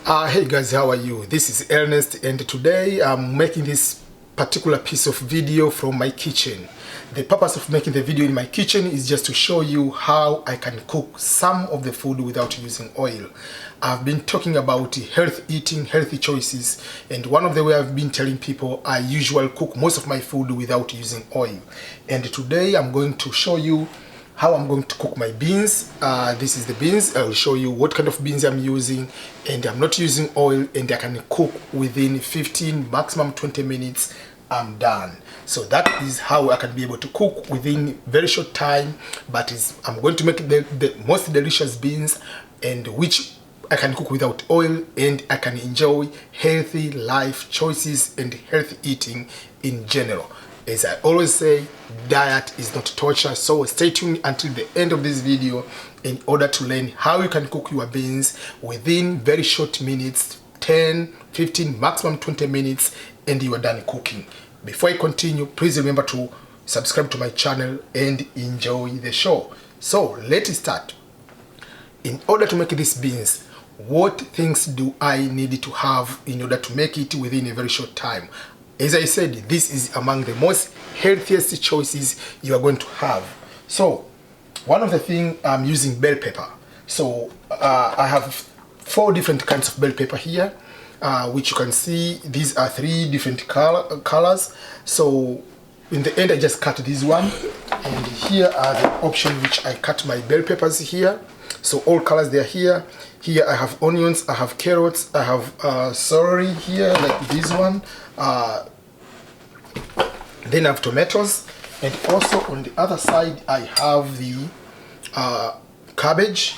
Hey guys, how are you? This is Ernest, and today I'm making this particular piece of video from my kitchen. The purpose of making the video in my kitchen is just to show you how I can cook some of the food without using oil. I've been talking about healthy eating, healthy choices, and one of the way I've been telling people I usually cook most of my food without using oil. And today I'm going to show you how I'm going to cook my beans. This is the beans. I will show you what kind of beans I'm using, and I'm not using oil, and I can cook within 15 maximum 20 minutes. I'm done. So that is how I can be able to cook within very short time, but I'm going to make the most delicious beans, and which I can cook without oil, and I can enjoy healthy life choices and healthy eating in general. As I always say, diet is not torture, so stay tuned until the end of this video in order to learn how you can cook your beans within very short minutes, 10, 15, maximum 20 minutes, and you are done cooking. Before I continue, please remember to subscribe to my channel and enjoy the show. So let's start. In order to make these beans, what things do I need to have in order to make it within a very short time? As I said, this is among the most healthiest choices you are going to have. So one of the things, I'm using bell pepper. So I have 4 different kinds of bell pepper here, which you can see these are 3 different colors. So in the end I just cut this one, and here are the options which I cut my bell peppers here. So all colors, they are here. Here I have onions, I have carrots, I have celery here, like this one. Then I have tomatoes, and also on the other side I have the cabbage,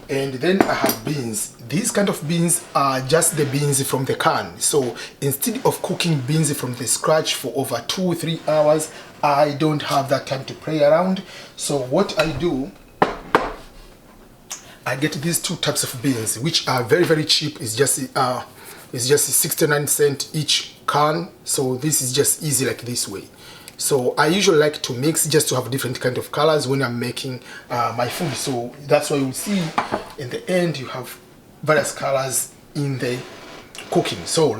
and then I have beans. These kind of beans are just the beans from the can. So instead of cooking beans from the scratch for over 2-3 hours, I don't have that time to play around. So what I do, I get these 2 types of beans, which are very, very cheap. It's just 69 cents each can. So this is just easy like this way. So I usually like to mix just to have different kind of colors when I'm making my food. So that's why you see in the end you have various colors in the cooking. So,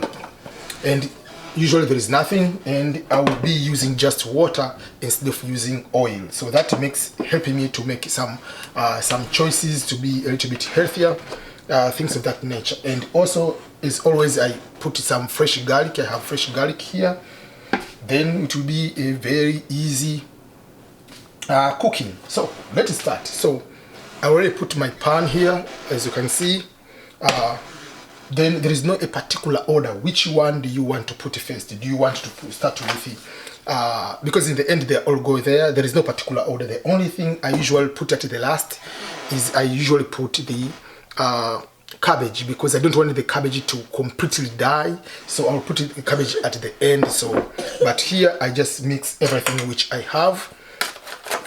and usually there is nothing, and I will be using just water instead of using oil. So that makes helping me to make some choices to be a little bit healthier, things of that nature. And also, as always, I put some fresh garlic. I have fresh garlic here. Then it will be a very easy cooking. So let's start. So I already put my pan here, as you can see. Then there is not a particular order. Which one do you want to put first? Do you want to start with it? Because in the end they all go there. There is no particular order. The only thing I usually put at the last is I usually put the cabbage, because I don't want the cabbage to completely die. So I'll put the cabbage at the end. So, but here I just mix everything which I have,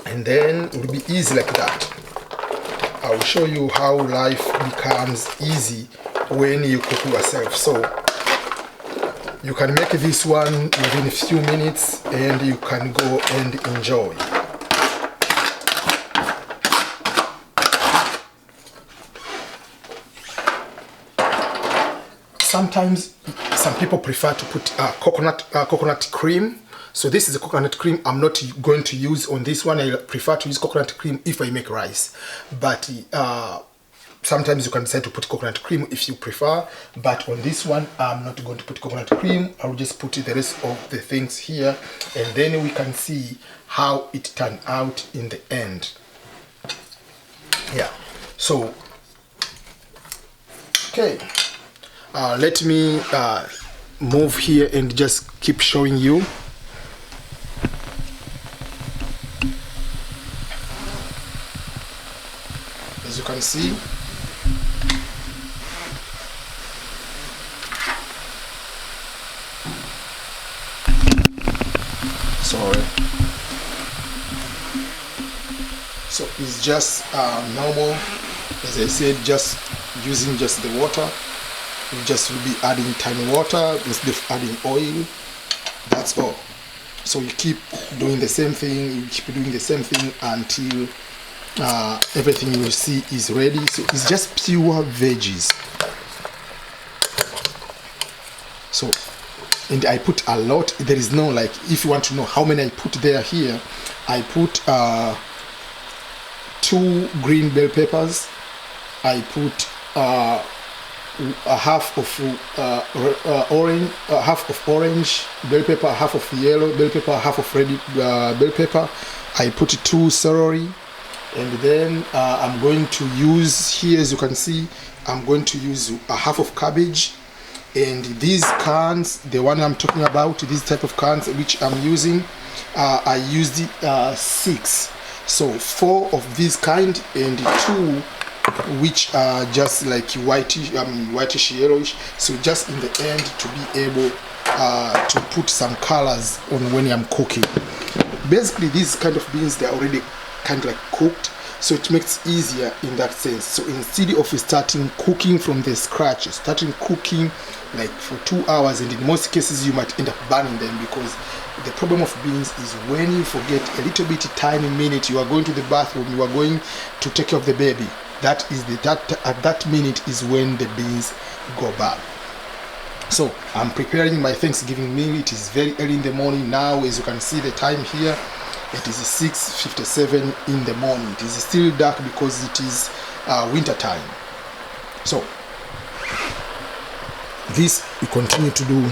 and then it will be easy like that. I will show you how life becomes easy when you cook yourself. So you can make this one within a few minutes, and you can go and enjoy. Sometimes some people prefer to put coconut cream. So this is a coconut cream I'm not going to use on this one. I prefer to use coconut cream if I make rice. But sometimes you can decide to put coconut cream if you prefer. But on this one, I'm not going to put coconut cream. I'll just put the rest of the things here, and then we can see how it turned out in the end. Yeah. So, okay. Let me move here and just keep showing you. As you can see, sorry. So it's just normal, as I said, just using just the water. You just will be adding tiny water instead of adding oil. That's all. So you keep doing the same thing, until everything you see is ready. So it's just pure veggies. So, and I put a lot. There is no, like, if you want to know how many I put there, here I put 2 green bell peppers. I put a half of orange bell pepper, half of yellow bell pepper, half of red bell pepper. I put 2 celery, and then I'm going to use, here as you can see, I'm going to use a half of cabbage. And these cans, the one I'm talking about, these type of cans which I'm using, I used 6. So 4 of this kind and 2 which are just like whitish yellowish. So just in the end, to be able to put some colors on when I'm cooking. Basically, these kind of beans, they're already kind of like cooked, so it makes it easier in that sense. So instead of starting cooking from the scratch, starting cooking like for 2 hours, and in most cases you might end up burning them, because the problem of beans is when you forget a little bit tiny minute, you are going to the bathroom, you are going to take care of the baby. That is at that minute is when the beans go bad. So I'm preparing my Thanksgiving meal. It is very early in the morning now. As you can see the time here, it is 6:57 in the morning. It is still dark because it is winter time. So this we continue to do.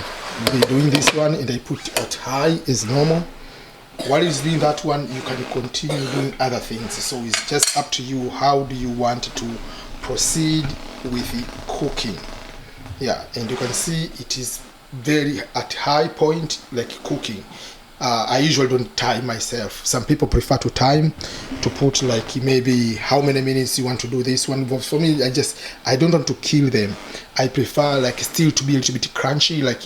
We're doing this one, and I put it at high as normal. While it's doing that one, you can continue doing other things. So it's just up to you. How do you want to proceed with the cooking? Yeah, and you can see it is very at high point, like cooking. I usually don't time myself. Some people prefer to time, to put like maybe how many minutes you want to do this one. But for me, I don't want to kill them. I prefer like still to be a little bit crunchy, like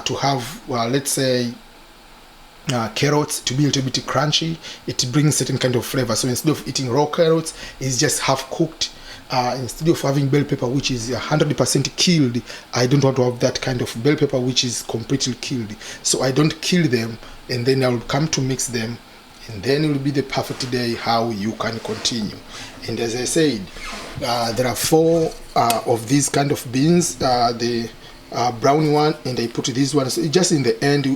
to have let's say carrots to be a little bit crunchy. It brings certain kind of flavor. So instead of eating raw carrots, it's just half cooked. Instead of having bell pepper which is 100% killed, I don't want to have that kind of bell pepper which is completely killed. So I don't kill them, and then I will come to mix them, and then it will be the perfect day how you can continue. And as I said, there are 4 of these kind of beans, the brown one, and I put this one. So just in the end,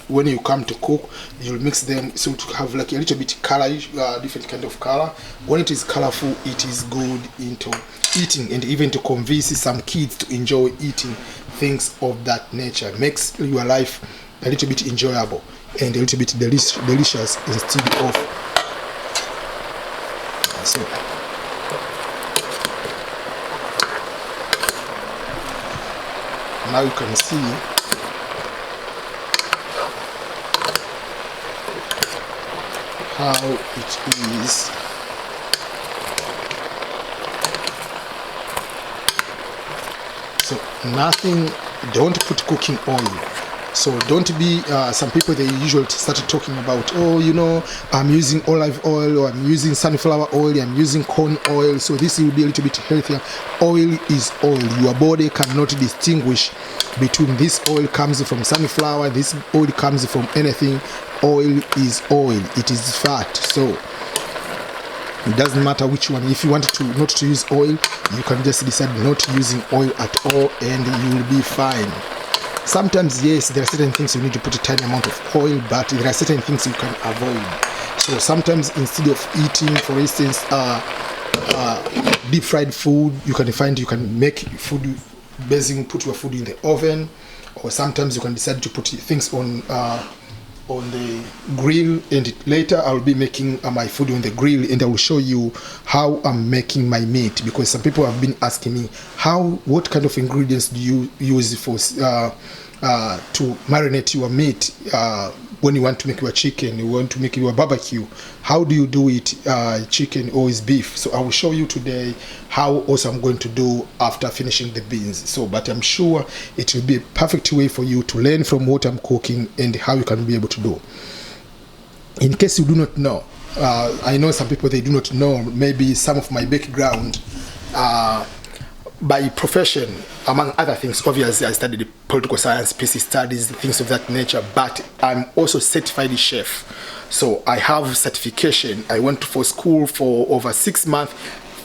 when you come to cook, you'll mix them so to have like a little bit color, different kind of color. When it is colorful, it is good into eating, and even to convince some kids to enjoy eating things of that nature. Makes your life a little bit enjoyable and a little bit delicious instead of so. Now you can see how it is. So nothing, don't put cooking oil. So don't be, some people they usually started talking about, oh, you know, I'm using olive oil, or I'm using sunflower oil, I'm using corn oil, so this will be a little bit healthier. Oil is oil. Your body cannot distinguish between this oil comes from sunflower, this oil comes from anything. Oil is oil. It is fat. So it doesn't matter which one. If you want to not to use oil, you can just decide not using oil at all, and you will be fine. Sometimes, yes, there are certain things you need to put a tiny amount of oil, but there are certain things you can avoid. So sometimes instead of eating, for instance, deep fried food, you can make food, basically put your food in the oven, or sometimes you can decide to put things on the grill, and later I'll be making my food on the grill, and I will show you how I'm making my meat, because some people have been asking me what kind of ingredients do you use for to marinate your meat when you want to make your chicken, you want to make your barbecue. How do you do it, chicken or is beef? So I will show you today how also I'm going to do after finishing the beans. So, but I'm sure it will be a perfect way for you to learn from what I'm cooking and how you can be able to do. In case you do not know, I know some people, they do not know maybe some of my background. By profession, among other things, obviously I studied political science, PC studies, things of that nature, but I'm also certified chef. So I have certification. I went for school for over 6 months,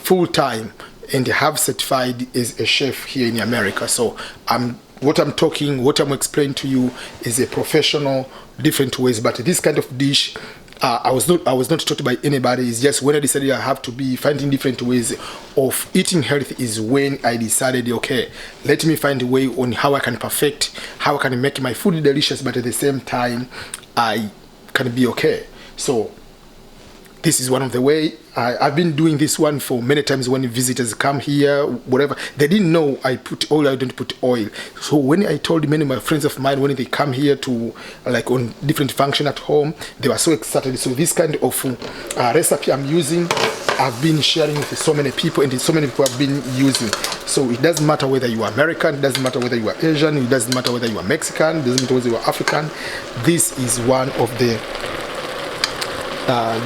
full time, and I have certified as a chef here in America. So I'm what I'm talking, what I'm explaining to you is a professional, different ways. But this kind of dish, I was not taught by anybody. It's just when I decided I have to be finding different ways of eating healthy is when I decided, okay, let me find a way on how I can perfect, how I can make my food delicious, but at the same time I can be okay. So this is one of the way. I've been doing this one for many times when visitors come here, whatever. They didn't know I put oil, I don't put oil. So when I told many of my friends of mine, when they come here to like on different function at home, they were so excited. So this kind of recipe I'm using, I've been sharing with so many people, and so many people have been using. So it doesn't matter whether you are American, it doesn't matter whether you are Asian, it doesn't matter whether you are Mexican, it doesn't matter whether you are African. This is one of the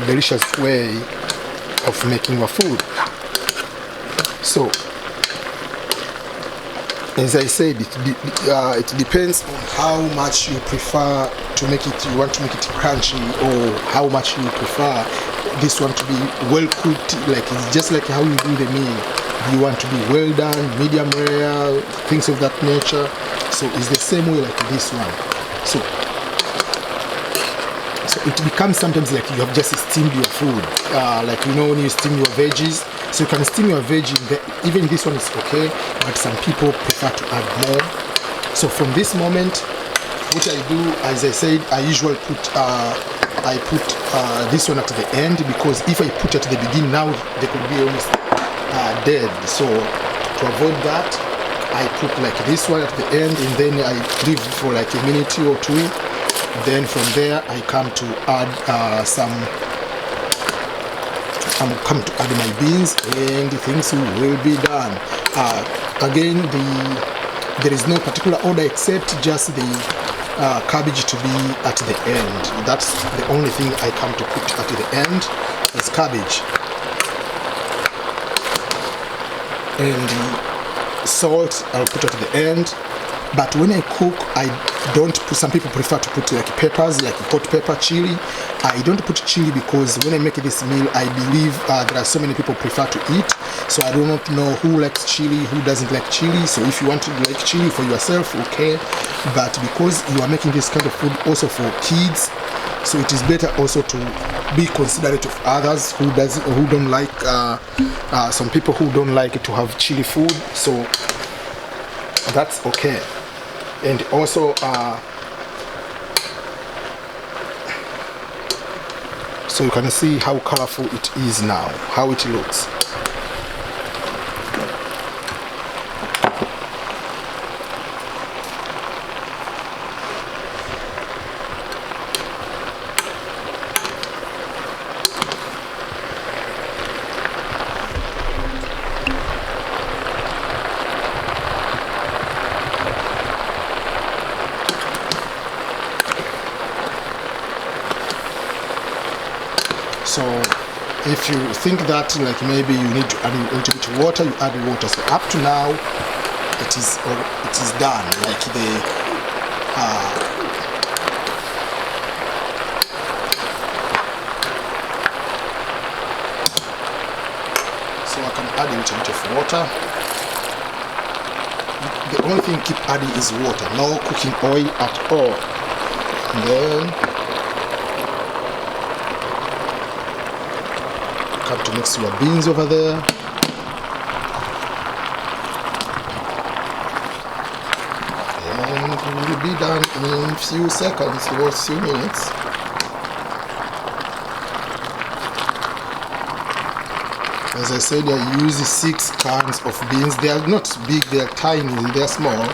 delicious way of making your food. So as I said, it depends on how much you prefer to make it. You want to make it crunchy, or how much you prefer this one to be well cooked. Like it's just like how you do the meal. You want to be well done, medium rare, things of that nature. So it's the same way like this one. So it becomes sometimes like you have just steamed your food, like you know when you steam your veggies. So you can steam your veggie. Even this one is okay, but some people prefer to add more. So from this moment, what I do, as I said, I usually put this one at the end, because if I put at the beginning, now they could be almost dead. So to avoid that, I put like this one at the end, and then I leave for like a minute or two. Then from there I come to add come to add my beans, and things will be done. Again, there is no particular order except just the cabbage to be at the end. That's the only thing I come to put at the end is cabbage. And the salt I'll put at the end. But when I cook, I don't put, some people prefer to put like peppers, like hot pepper, chili. I don't put chili because when I make this meal, I believe there are so many people prefer to eat. So I do not know who likes chili, who doesn't like chili. So if you want to like chili for yourself, okay. But because you are making this kind of food also for kids, so it is better also to be considerate of others who don't like, some people who don't like to have chili food. So that's okay. And also so you can see how colorful it is now, how it looks. So if you think that like maybe you need to add a little bit of water, you add water. So up to now it is done. Like so I can add a little bit of water. The only thing keep adding is water, no cooking oil at all. And then to mix your beans over there. And it will be done in a few seconds or a few minutes. As I said, I use 6 cans of beans. They are not big, they are tiny, they are small.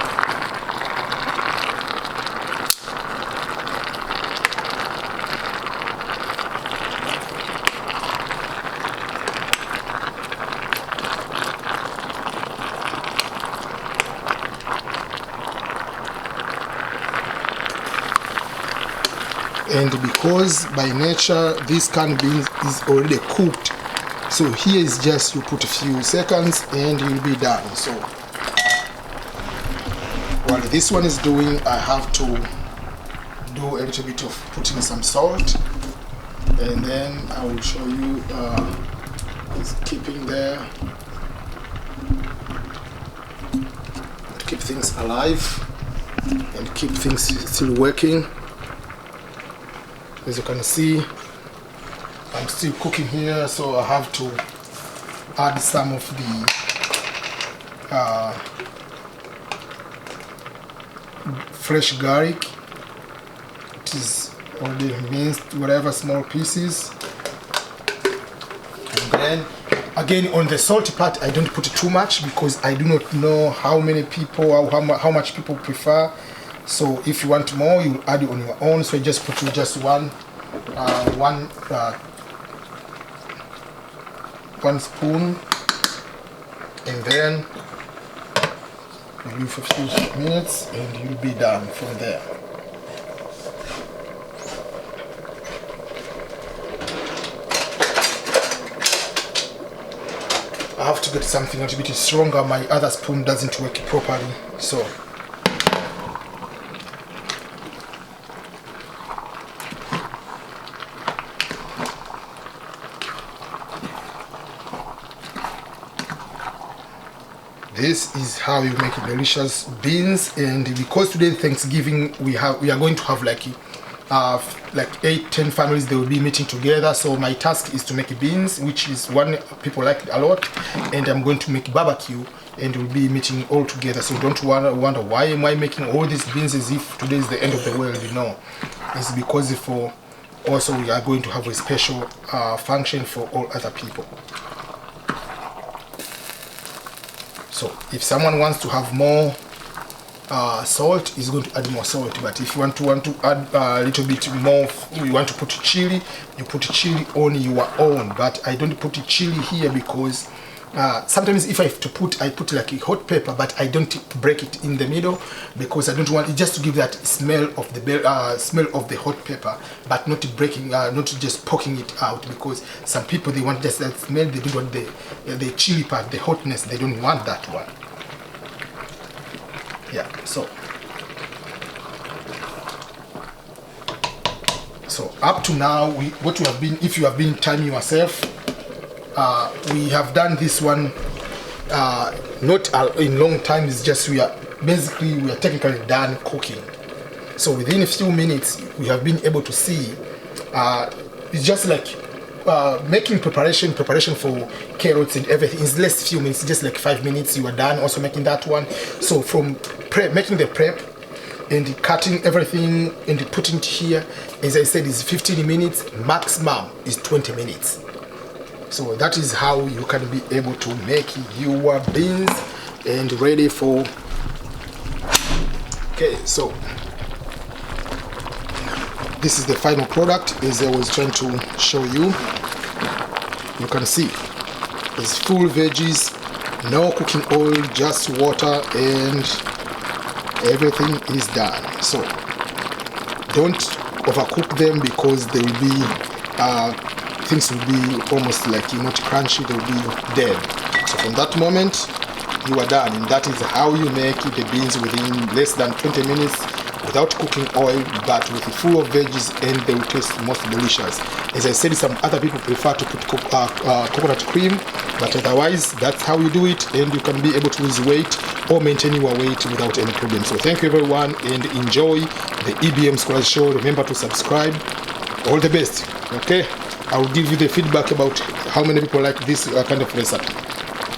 And because by nature this canned beans is already cooked, so here is just you put a few seconds and you'll be done. So while this one is doing, I have to do a little bit of putting some salt, and then I will show you it's keeping there. Keep things alive and keep things still working. As you can see, I'm still cooking here, so I have to add some of the fresh garlic. It is already minced, whatever, small pieces. And then again, on the salty part, I don't put too much because I do not know how many people or how much people prefer. So if you want more, you add it on your own. So I just put just one spoon, and then you leave for a few minutes and you'll be done from there. I have to get something a little bit stronger. My other spoon doesn't work properly, so this is how you make delicious beans. And because today Thanksgiving, we are going to have like 8-10 families. They will be meeting together, so my task is to make beans, which is one people like it a lot, and I'm going to make barbecue, and we'll be meeting all together. So don't wonder why am I making all these beans as if today is the end of the world. You know, it's because also we are going to have a special function for all other people. So if someone wants to have more salt, is going to add more salt. But if you want to add a little bit more, you want to put chili, you put chili on your own. But I don't put chili here because sometimes if I have to put, I put like a hot pepper, but I don't break it in the middle because I don't want it just to give that smell of the hot pepper, but not breaking, not just poking it out, because some people, they want just that smell. They don't want the chili part, the hotness. They don't want that one. Yeah, so up to now, if you have been timing yourself, we have done this one not in long time. It's just we are technically done cooking. So within a few minutes, we have been able to see it's just like making preparation for carrots and everything is less few minutes, just like 5 minutes. You are done also making that one. So from making the prep and cutting everything and putting it here, as I said, is 15 minutes. Maximum is 20 minutes. So that is how you can be able to make your beans and ready for. Okay, so this is the final product, as I was trying to show you. You can see it's full veggies, no cooking oil, just water, and everything is done. So don't overcook them because they will be things will be almost like not crunchy, they will be dead. So from that moment you are done, and that is how you make the beans within less than 20 minutes without cooking oil, but with full of veggies, and they will taste most delicious. As I said, some other people prefer to put coconut cream, but otherwise that's how you do it, and you can be able to lose weight or maintain your weight without any problem. So thank you everyone, and enjoy the EBM Scholars Show. Remember to subscribe. All the best. Okay, I will give you the feedback about how many people like this kind of recipe.